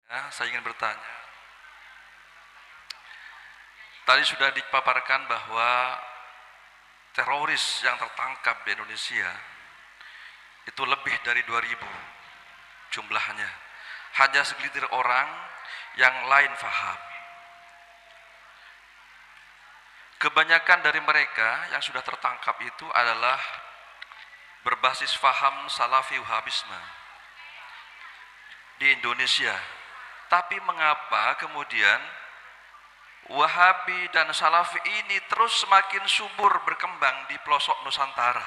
Saya ingin bertanya. Tadi sudah dipaparkan bahwa teroris yang tertangkap di Indonesia itu lebih dari 2.000 jumlahnya. Hanya segelintir orang yang lain faham. Kebanyakan dari mereka yang sudah tertangkap itu adalah berbasis faham Salafi Wahabisme di Indonesia. Tapi mengapa kemudian Wahabi dan Salafi ini terus semakin subur berkembang di pelosok Nusantara?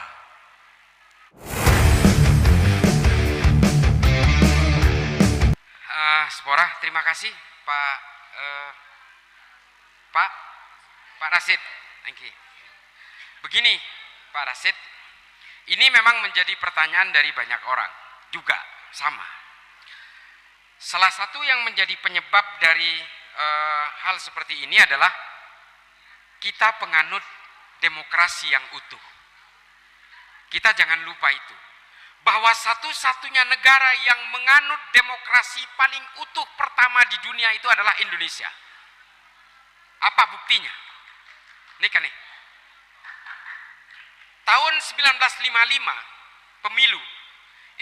Spora, terima kasih Pak Rasid. Thank you. Begini Pak Rasid, ini memang menjadi pertanyaan dari banyak orang juga sama. Salah satu yang menjadi penyebab dari hal seperti ini adalah kita penganut demokrasi yang utuh. Kita jangan lupa itu, bahwa satu-satunya negara yang menganut demokrasi paling utuh pertama di dunia itu adalah Indonesia. Apa buktinya? Nih kan nih. Tahun 1955 pemilu,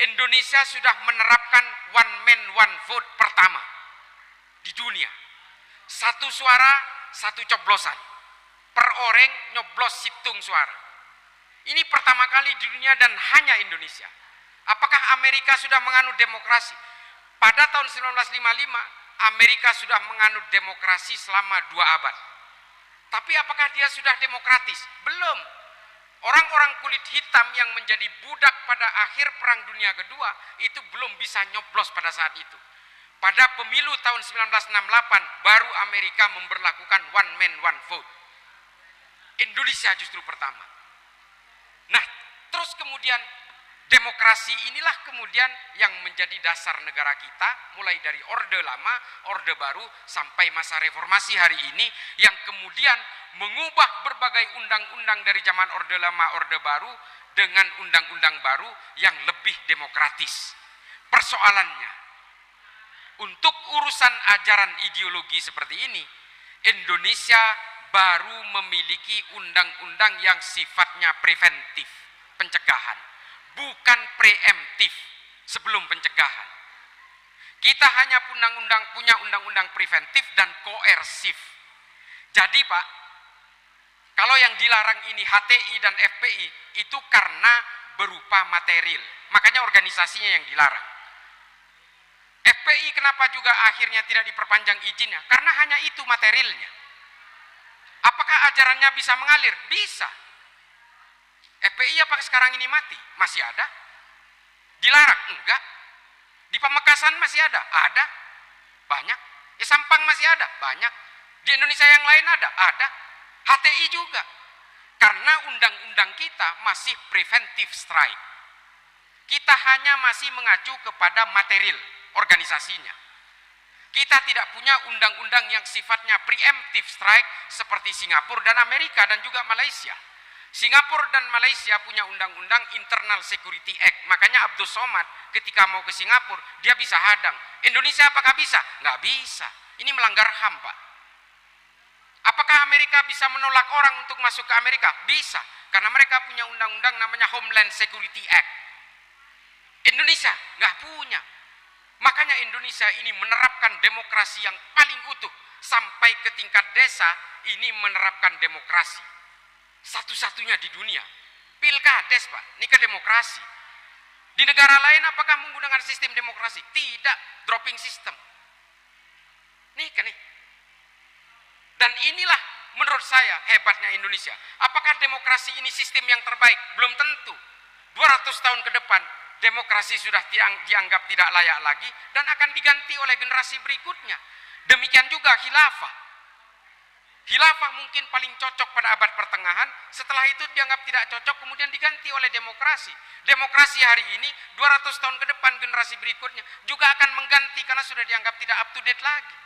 Indonesia sudah menerapkan one man one vote pertama di dunia. Satu suara, satu coblosan. Per orang nyoblos situng suara. Ini pertama kali di dunia dan hanya Indonesia. Apakah Amerika sudah menganut demokrasi? Pada tahun 1955, Amerika sudah menganut demokrasi selama 2 abad. Tapi apakah dia sudah demokratis? Belum. Orang-orang kulit hitam yang menjadi budak pada akhir Perang Dunia Kedua itu belum bisa nyoblos pada saat itu. Pada pemilu tahun 1968 baru Amerika memberlakukan one man one vote. Indonesia justru pertama. Nah, terus kemudian demokrasi inilah kemudian yang menjadi dasar negara kita, mulai dari Orde Lama, Orde Baru, sampai masa reformasi hari ini, yang kemudian mengubah berbagai undang-undang dari zaman Orde Lama, Orde Baru, dengan undang-undang baru yang lebih demokratis. Persoalannya, untuk urusan ajaran ideologi seperti ini, Indonesia baru memiliki undang-undang yang sifatnya preventif, pencegahan, bukan preemptif sebelum pencegahan. Kita hanya punya undang-undang preventif dan koersif. Jadi Pak, kalau yang dilarang ini HTI dan FPI itu karena berupa material, makanya organisasinya yang dilarang. FPI kenapa juga akhirnya tidak diperpanjang izinnya? Karena hanya itu materialnya. Apakah ajarannya bisa mengalir? Bisa. FPI apakah sekarang ini mati? Masih ada. Dilarang? Enggak. Di Pamekasan masih ada? Ada. Banyak. Di Sampang masih ada? Banyak. Di Indonesia yang lain ada? Ada. HTI juga. Karena undang-undang kita masih preventive strike. Kita hanya masih mengacu kepada material organisasinya. Kita tidak punya undang-undang yang sifatnya preemptive strike seperti Singapura dan Amerika dan juga Malaysia. Singapura dan Malaysia punya undang-undang Internal Security Act. Makanya Abdul Somad ketika mau ke Singapura, dia bisa hadang. Indonesia apakah bisa? Nggak bisa. Ini melanggar HAM, Pak. Apakah Amerika bisa menolak orang untuk masuk ke Amerika? Bisa. Karena mereka punya undang-undang namanya Homeland Security Act. Indonesia nggak punya. Makanya Indonesia ini menerapkan demokrasi yang paling utuh. Sampai ke tingkat desa, ini menerapkan demokrasi. Satu-satunya di dunia. Pilkades Pak, ini ke demokrasi. Di negara lain apakah menggunakan sistem demokrasi? Tidak, dropping system. Nih kan nih. Dan inilah menurut saya hebatnya Indonesia. Apakah demokrasi ini sistem yang terbaik? Belum tentu. 200 tahun ke depan, demokrasi sudah dianggap tidak layak lagi dan akan diganti oleh generasi berikutnya. Demikian juga khilafah. Khilafah mungkin paling cocok pada abad pertengahan, setelah itu dianggap tidak cocok, kemudian diganti oleh demokrasi. Demokrasi hari ini, 200 tahun ke depan generasi berikutnya juga akan mengganti karena sudah dianggap tidak up to date lagi.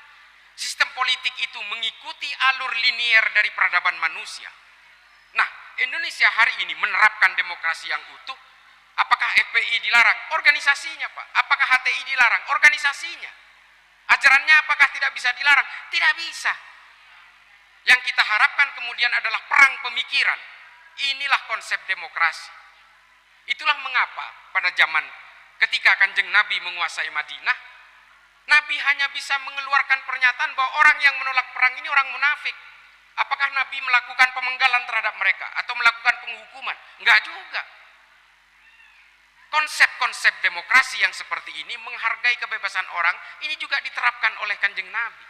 Sistem politik itu mengikuti alur linier dari peradaban manusia. Nah, Indonesia hari ini menerapkan demokrasi yang utuh. Apakah FPI dilarang? Organisasinya Pak. Apakah HTI dilarang? Organisasinya. Ajarannya apakah tidak bisa dilarang? Tidak bisa. Yang kita harapkan kemudian adalah perang pemikiran. Inilah konsep demokrasi. Itulah mengapa pada zaman ketika Kanjeng Nabi menguasai Madinah, Nabi hanya bisa mengeluarkan pernyataan bahwa orang yang menolak perang ini orang munafik. Apakah Nabi melakukan pemenggalan terhadap mereka atau melakukan penghukuman? Enggak juga. Konsep-konsep demokrasi yang seperti ini, menghargai kebebasan orang, ini juga diterapkan oleh Kanjeng Nabi.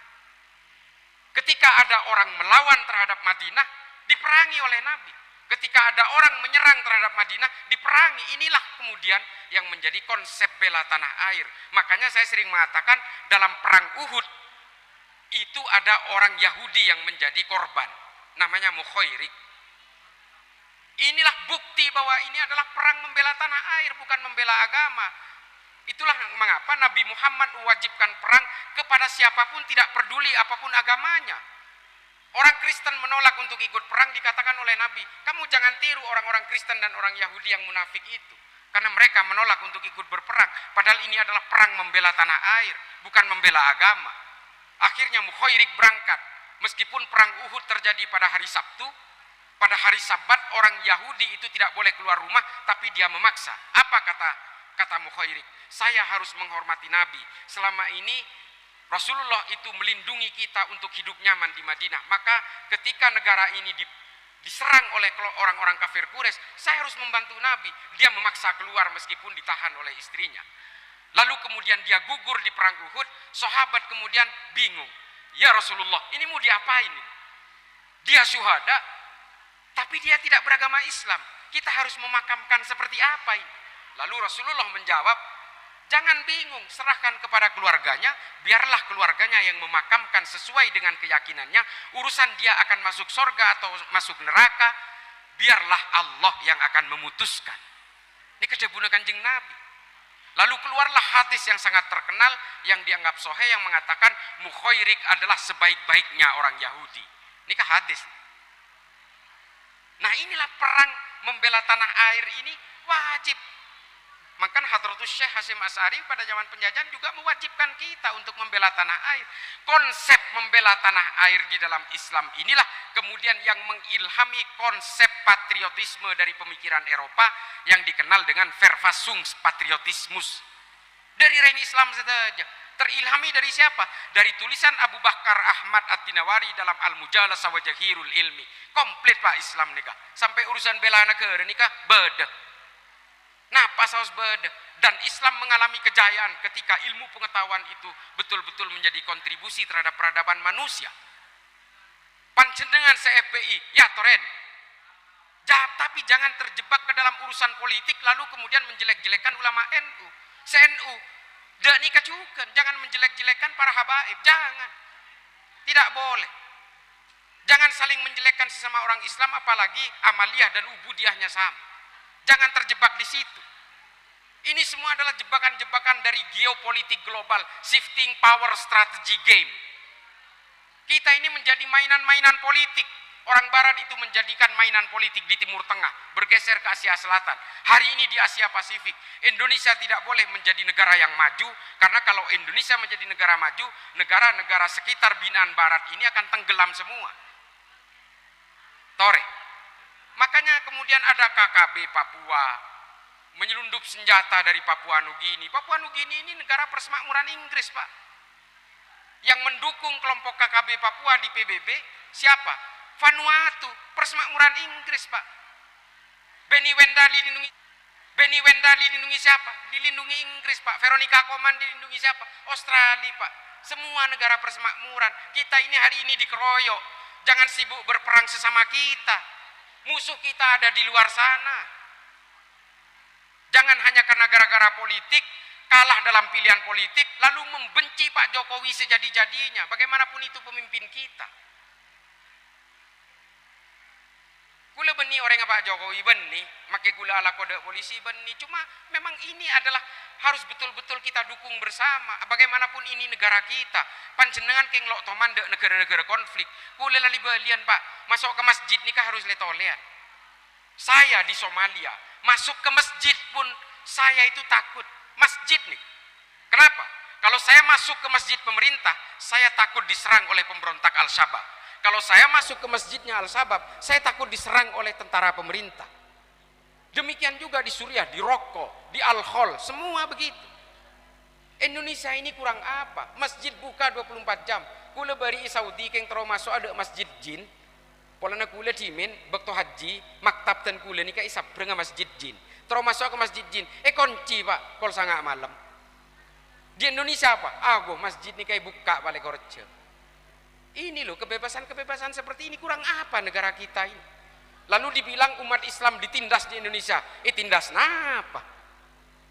Ketika ada orang melawan terhadap Madinah, diperangi oleh Nabi. Ketika ada orang menyerang terhadap Madinah, diperangi. Inilah kemudian yang menjadi konsep bela tanah air. Makanya saya sering mengatakan dalam perang Uhud, itu ada orang Yahudi yang menjadi korban. Namanya Mukhairik. Inilah bukti bahwa ini adalah perang membela tanah air, bukan membela agama. Itulah mengapa Nabi Muhammad mewajibkan perang kepada siapapun, tidak peduli apapun agamanya. Orang Kristen menolak untuk ikut perang, dikatakan oleh Nabi, kamu jangan tiru orang-orang Kristen dan orang Yahudi yang munafik itu. Karena mereka menolak untuk ikut berperang. Padahal ini adalah perang membela tanah air, bukan membela agama. Akhirnya Mukhairik berangkat. Meskipun perang Uhud terjadi pada hari Sabtu, pada hari Sabat orang Yahudi itu tidak boleh keluar rumah, tapi dia memaksa. Apa kata Mukhairik? Saya harus menghormati Nabi. Selama ini Rasulullah itu melindungi kita untuk hidup nyaman di Madinah. Maka ketika negara ini diserang oleh orang-orang kafir Quraisy, saya harus membantu Nabi. Dia memaksa keluar meskipun ditahan oleh istrinya. Lalu kemudian dia gugur di perang Uhud. Sahabat kemudian bingung. Ya Rasulullah, ini mau diapain ini? Dia syuhada, tapi dia tidak beragama Islam. Kita harus memakamkan seperti apa ini? Lalu Rasulullah menjawab, jangan bingung, serahkan kepada keluarganya, biarlah keluarganya yang memakamkan sesuai dengan keyakinannya. Urusan dia akan masuk surga atau masuk neraka, biarlah Allah yang akan memutuskan. Ini kedebunan Kanjeng Nabi. Lalu keluarlah hadis yang sangat terkenal yang dianggap sahih yang mengatakan Mukhairik adalah sebaik-baiknya orang Yahudi. Ini kah hadis? Nah, inilah perang membela tanah air ini wajib. Maka Hadratus Syekh Hasyim Asy'ari pada zaman penjajahan juga mewajibkan kita untuk membela tanah air. Konsep membela tanah air di dalam Islam inilah kemudian yang mengilhami konsep patriotisme dari pemikiran Eropa yang dikenal dengan Verfassungspatriotismus. Dari rein Islam saja. Terilhami dari siapa? Dari tulisan Abu Bakar Ahmad Ad-Dinawari dalam Al-Mujalasah wa Jahirul Ilmi. Komplit Pak Islam nikah. Sampai urusan bela negara nikah beda. Nah, pasaus beda. Dan Islam mengalami kejayaan ketika ilmu pengetahuan itu betul-betul menjadi kontribusi terhadap peradaban manusia. Panjenengan se-FPI, ya Toren. Tapi jangan terjebak ke dalam urusan politik lalu kemudian menjelek-jelekan ulama NU, CNU. Dan nikah juga, jangan menjelek-jelekan para habaib, jangan. Tidak boleh. Jangan saling menjelekkan sesama orang Islam, apalagi amaliyah dan ubudiahnya sama. Jangan terjebak di situ. Ini semua adalah jebakan-jebakan dari geopolitik global, shifting power strategy game. Kita ini menjadi mainan-mainan politik. Orang Barat itu menjadikan mainan politik di Timur Tengah, bergeser ke Asia Selatan. Hari ini di Asia Pasifik, Indonesia tidak boleh menjadi negara yang maju, karena kalau Indonesia menjadi negara maju, negara-negara sekitar binaan Barat ini akan tenggelam semua. Tore. Makanya kemudian ada KKB Papua, menyelundup senjata dari Papua Nugini. Papua Nugini ini negara persemakmuran Inggris, Pak. Yang mendukung kelompok KKB Papua di PBB, siapa? Vanuatu, persemakmuran Inggris, Pak. Benny Wenda dilindungi siapa? Dilindungi Inggris, Pak. Veronica Koman dilindungi siapa? Australia, Pak. Semua negara persemakmuran. Kita ini hari ini dikeroyok. Jangan sibuk berperang sesama kita. Musuh kita ada di luar sana. Jangan hanya karena gara-gara politik, kalah dalam pilihan politik, lalu membenci Pak Jokowi sejadi-jadinya. Bagaimanapun itu pemimpin kita. Kula benih orang Pak Jokowi benih, makai kula ala kode polisi benih. Cuma memang ini adalah harus betul-betul kita dukung bersama. Bagaimanapun ini negara kita. Panjenengan keng lok toman dek negara-negara konflik. Kula lali balian Pak, masuk ke masjid nikah harus letolean. Saya di Somalia, masuk ke masjid pun saya itu takut. Masjid nih. Kenapa? Kalau saya masuk ke masjid pemerintah, saya takut diserang oleh pemberontak Al-Shabaab. Kalau saya masuk ke masjidnya Al-Shabaab, saya takut diserang oleh tentara pemerintah. Demikian juga di Suriah, di Rokko, di Al-Khol, semua begitu. Indonesia ini kurang apa? Masjid buka 24 jam. Kula bari Saudi keng tero masuk ada masjid jin. Polana kula dimin bekto haji, maktab dan kula nika isap brenga masjid jin. Tero masuk ke masjid jin. Kunci Pak, kol sanga malam. Di Indonesia apa? Ago masjid nika buka balik kerja. Ini loh kebebasan-kebebasan seperti ini kurang apa negara kita ini? Lalu dibilang umat Islam ditindas di Indonesia. Tindas napa?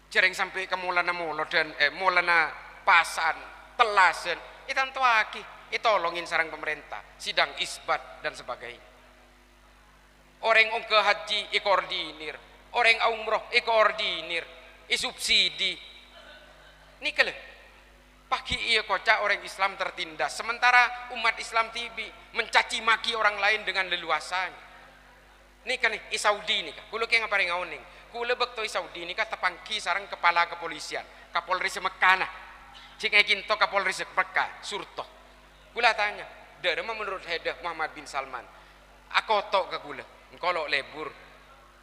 Jereng sampai ke Maulana dan Maulana Pasan, Telasen, tantuaki, tolongin sarang pemerintah, sidang isbat dan sebagainya. Orang ke haji koordinir, orang umroh koordinir, subsidi. Nikel. Pagi iya kocak orang Islam tertindas, sementara umat Islam tibi mencaci maki orang lain dengan leluasanya. Nika nih, Saudi nih, kulo kayak ngapain ngawning, kulo bekto Saudi nih tepangki sarang kepala kepolisian, Kapolres Mekah, cing kinto Kapolres Mekah, Surto. Kulo tanya, dari menurut Hedah Muhammad bin Salman, aku tok ke kulo, kalau lebur,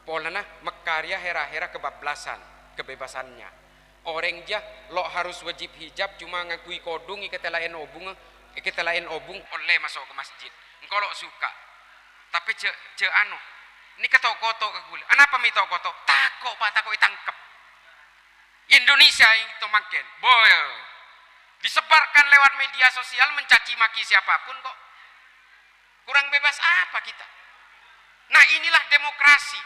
polana Mekkarya hera-hera kebablasan, kebebasannya. Orang dia lo harus wajib hijab cuma ngakui kodung iketelain obung oleh masuk ke masjid. Kalau suka, tapi ce anu. Ini ketok-kotok ke gula. Kenapa mi tok-kotok? Takut Pak, takut ditangkap. Indonesia itu makin. Boy. Disebarkan lewat media sosial mencaci maki siapapun kok. Kurang bebas apa kita? Nah, inilah demokrasi.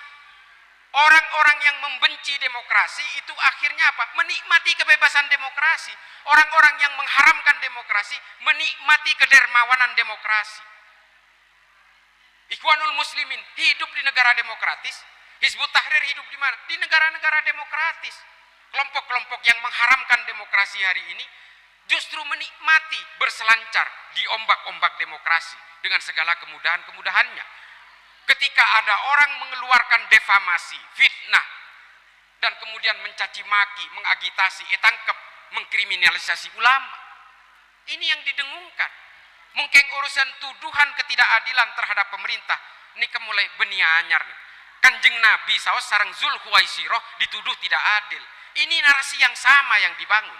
Orang-orang yang membenci demokrasi itu akhirnya apa? Menikmati kebebasan demokrasi. Orang-orang yang mengharamkan demokrasi menikmati kedermawanan demokrasi. Ikhwanul Muslimin hidup di negara demokratis, Hizbut Tahrir hidup di mana? Di negara-negara demokratis. Kelompok-kelompok yang mengharamkan demokrasi hari ini justru menikmati berselancar di ombak-ombak demokrasi dengan segala kemudahan-kemudahannya. Ketika ada orang mengeluarkan defamasi, fitnah, dan kemudian mencaci maki, mengagitasi, tangkep, mengkriminalisasi ulama. Ini yang didengungkan. Mungkin urusan tuduhan ketidakadilan terhadap pemerintah ini mulai benianyar nih. Kanjeng Nabi saos sareng Zulhuwaisiroh dituduh tidak adil. Ini narasi yang sama yang dibangun.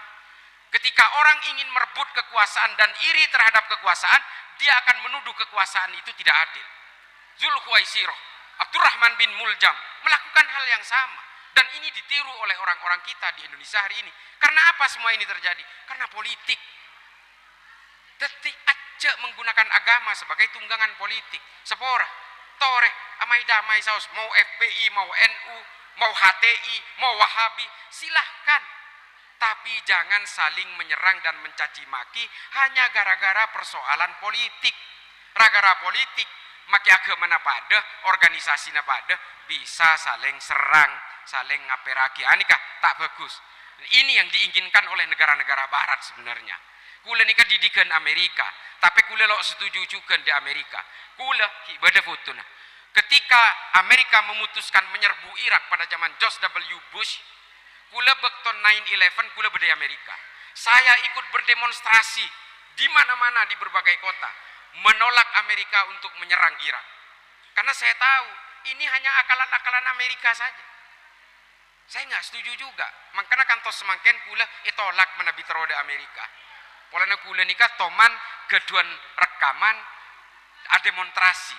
Ketika orang ingin merebut kekuasaan dan iri terhadap kekuasaan, dia akan menuduh kekuasaan itu tidak adil. Zulhuwaisiroh, Abdurrahman bin Muljam melakukan hal yang sama. Dan ini ditiru oleh orang-orang kita di Indonesia hari ini. Karena apa semua ini terjadi? Karena politik. Detik aja menggunakan agama sebagai tunggangan politik. Sepora, toreh, amai damai saus, mau FPI, mau NU, mau HTI, mau Wahabi, silahkan. Tapi jangan saling menyerang dan mencaci maki hanya gara-gara persoalan politik. Gara-gara politik, maki agama pada, organisasi pada, bisa saling serang, saling ngaperaki. Anikah tak bagus. Ini yang diinginkan oleh negara-negara barat sebenarnya. Kula nikah didikan Amerika, tapi kula lo setuju juga di Amerika. Kula ibadah foto nah. Ketika Amerika memutuskan menyerbu Irak pada zaman George W. Bush, kula bekton 9/11 kula berdaya Amerika. Saya ikut berdemonstrasi di mana-mana di berbagai kota menolak Amerika untuk menyerang Irak. Karena saya tahu ini hanya akalan-akalan Amerika saja. Saya nggak setuju juga. Makanya kantos semakin kula tolak menabi terode Amerika. Polana kula nikah toman keduan rekaman demonstrasi